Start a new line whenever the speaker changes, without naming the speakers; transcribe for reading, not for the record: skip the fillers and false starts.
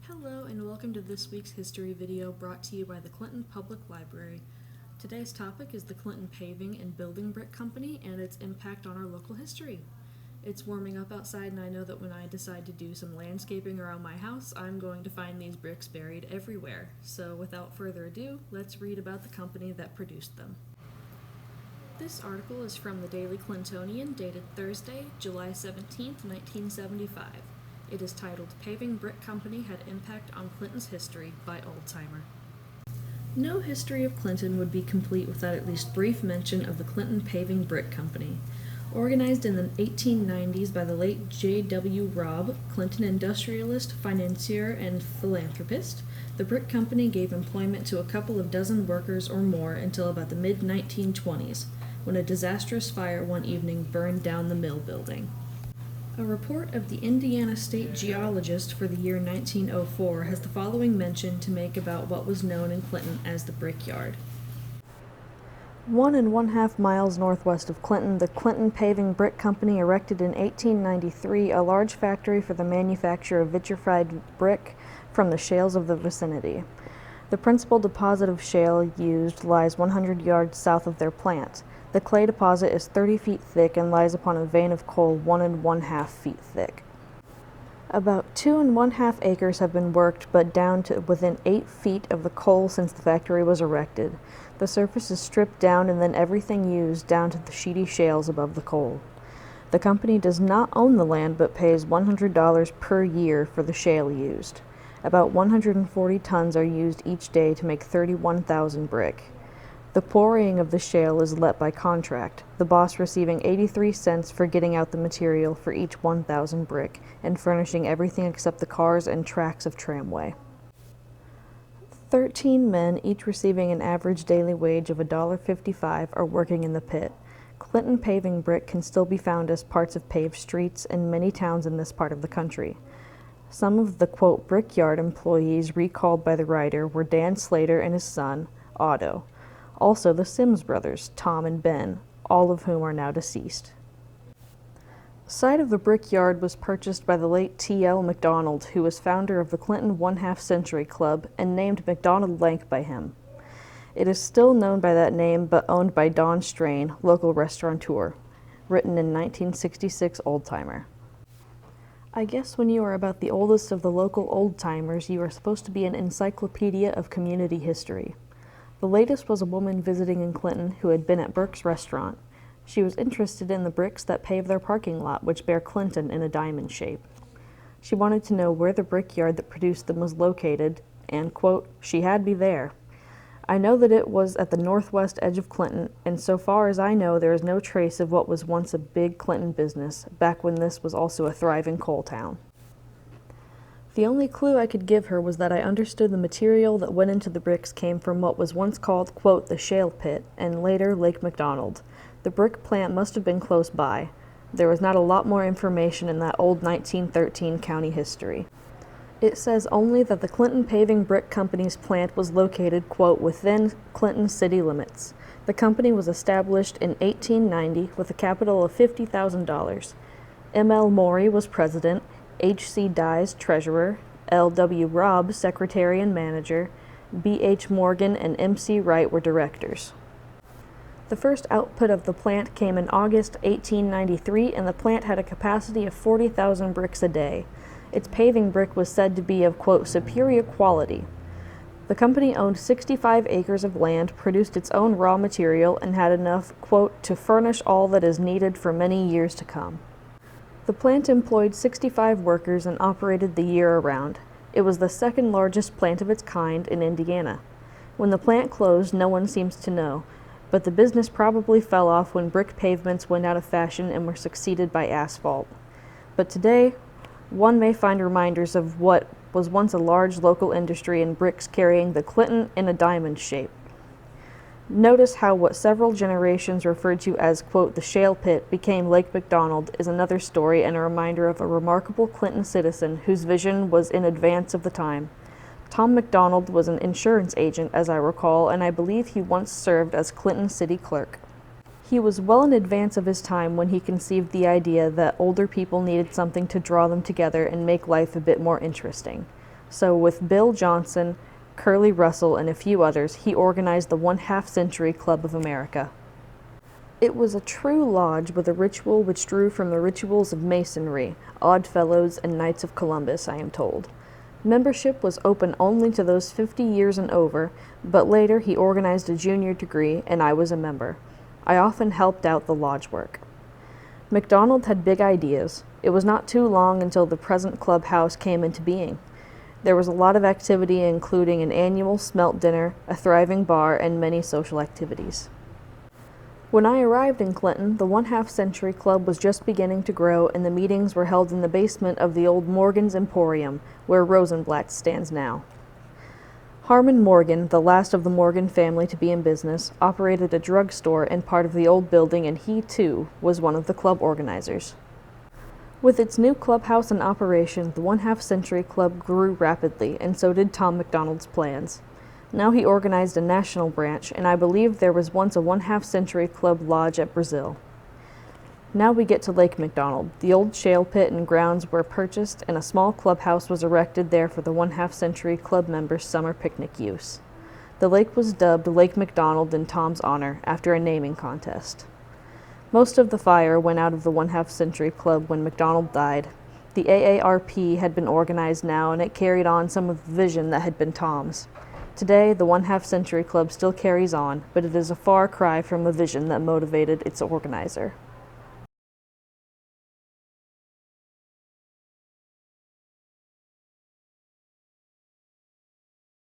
Hello and welcome to this week's history video brought to you by the Clinton Public Library. Today's topic is the Clinton Paving and Building Brick Company and its impact on our local history. It's warming up outside and I know that when I decide to do some landscaping around my house, I'm going to find these bricks buried everywhere. So without further ado, let's read about the company that produced them. This article is from the Daily Clintonian dated Thursday, July 17, 1975. It is titled, Paving Brick Company Had Impact on Clinton's History by Oldtimer. No history of Clinton would be complete without at least brief mention of the Clinton Paving Brick Company. Organized in the 1890s by the late J.W. Robb, Clinton industrialist, financier, and philanthropist, the brick company gave employment to a couple of dozen workers or more until about the mid-1920s, when a disastrous fire one evening burned down the mill building. A report of the Indiana State Geologist for the year 1904 has the following mention to make about what was known in Clinton as the Brickyard. 1½ miles northwest of Clinton, the Clinton Paving Brick Company erected in 1893 a large factory for the manufacture of vitrified brick from the shales of the vicinity. The principal deposit of shale used lies 100 yards south of their plant. The clay deposit is 30 feet thick and lies upon a vein of coal 1½ feet thick. About 2½ acres have been worked, but down to within 8 feet of the coal since the factory was erected. The surface is stripped down and then everything used down to the sheety shales above the coal. The company does not own the land but pays $100 per year for the shale used. About 140 tons are used each day to make 31,000 brick. The pouring of the shale is let by contract, the boss receiving 83 cents for getting out the material for each 1,000 brick and furnishing everything except the cars and tracks of tramway. 13 men, each receiving an average daily wage of $1.55, are working in the pit. Clinton Paving Brick can still be found as parts of paved streets in many towns in this part of the country. Some of the, quote, Brickyard employees recalled by the writer were Dan Slater and his son, Otto. Also the Sims brothers, Tom and Ben, all of whom are now deceased. The site of the Brickyard was purchased by the late T.L. McDonald, who was founder of the Clinton One-Half Century Club, and named McDonald Lank by him. It is still known by that name, but owned by Don Strain, local restaurateur, written in 1966 Oldtimer. I guess when you are about the oldest of the local old-timers, you are supposed to be an encyclopedia of community history. The latest was a woman visiting in Clinton who had been at Burke's restaurant. She was interested in the bricks that pave their parking lot, which bear Clinton in a diamond shape. She wanted to know where the brickyard that produced them was located, and, quote, she had me there. I know that it was at the northwest edge of Clinton, and so far as I know there is no trace of what was once a big Clinton business, back when this was also a thriving coal town. The only clue I could give her was that I understood the material that went into the bricks came from what was once called, quote, the shale pit, and later Lake McDonald. The brick plant must have been close by. There was not a lot more information in that old 1913 county history. It says only that the Clinton Paving Brick Company's plant was located, quote, within Clinton city limits. The company was established in 1890 with a capital of $50,000. M.L. Morey was president, H.C. Dyes, treasurer, L.W. Robb, secretary and manager, B.H. Morgan and M.C. Wright were directors. The first output of the plant came in August 1893, and the plant had a capacity of 40,000 bricks a day. Its paving brick was said to be of, quote, superior quality. The company owned 65 acres of land, produced its own raw material, and had enough, quote, to furnish all that is needed for many years to come. The plant employed 65 workers and operated the year around. It was the second largest plant of its kind in Indiana. When the plant closed, no one seems to know, but the business probably fell off when brick pavements went out of fashion and were succeeded by asphalt. But today, one may find reminders of what was once a large local industry in bricks carrying the Clinton in a diamond shape. Notice how what several generations referred to as, quote, the shale pit became Lake McDonald is another story and a reminder of a remarkable Clinton citizen whose vision was in advance of the time. Tom McDonald was an insurance agent, as I recall, and I believe he once served as Clinton city clerk. He was well in advance of his time when he conceived the idea that older people needed something to draw them together and make life a bit more interesting. So with Bill Johnson, Curly Russell, and a few others, he organized the 1/2 Century Club of America. It was a true lodge with a ritual which drew from the rituals of Masonry, Odd Fellows, and Knights of Columbus, I am told. Membership was open only to those 50 years and over, but later he organized a junior degree, and I was a member. I often helped out the lodge work. McDonald had big ideas. It was not too long until the present clubhouse came into being. There was a lot of activity, including an annual smelt dinner, a thriving bar, and many social activities. When I arrived in Clinton, the 1/2 Century Club was just beginning to grow, and the meetings were held in the basement of the old Morgan's Emporium, where Rosenblatt stands now. Harmon Morgan, the last of the Morgan family to be in business, operated a drugstore in part of the old building, and he, too, was one of the club organizers. With its new clubhouse in operation, the 1/2 Century Club grew rapidly, and so did Tom McDonald's plans. Now he organized a national branch, and I believe there was once a 1/2 Century Club lodge at Brazil. Now we get to Lake McDonald. The old shale pit and grounds were purchased, and a small clubhouse was erected there for the 1/2 Century Club members' summer picnic use. The lake was dubbed Lake McDonald in Tom's honor, after a naming contest. Most of the fire went out of the 1/2 Century Club when McDonald died. The AARP had been organized now, and it carried on some of the vision that had been Tom's. Today, the 1/2 Century Club still carries on, but it is a far cry from the vision that motivated its organizer.